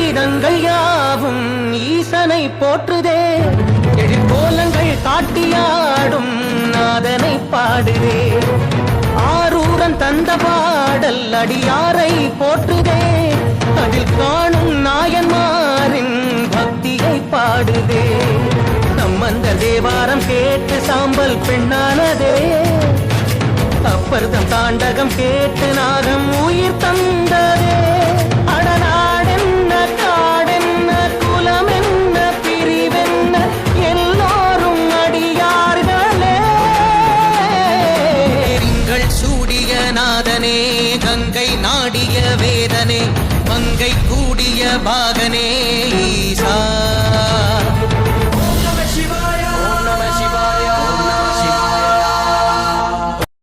வேதங்கள் யாவும் ஈசனை போற்றுதே, எழிற்கோலங்கள் காட்டியாடும் நாதனை பாடுதே. ஆரூரன் தந்த பாடல் அடியாரை போற்றுதே, அதில் காணும் நாயன்மாரின் பக்தியை பாடுதே. சம்பந்த தேவாரம் கேட்டு சாம்பல் பெண்ணானதே, அப்பர்தம் தாண்டகம் கேட்டு நாகம் உயிர் தந்ததே. அடநாடென்ன காடென்ன குலம் என்ன பிரிவென்ன எல்லோரும் அடியார்களே. திங்கள் சூடிய நாதனே கங்கை நாடிய வேதனே மங்கை கூடிய பாகனே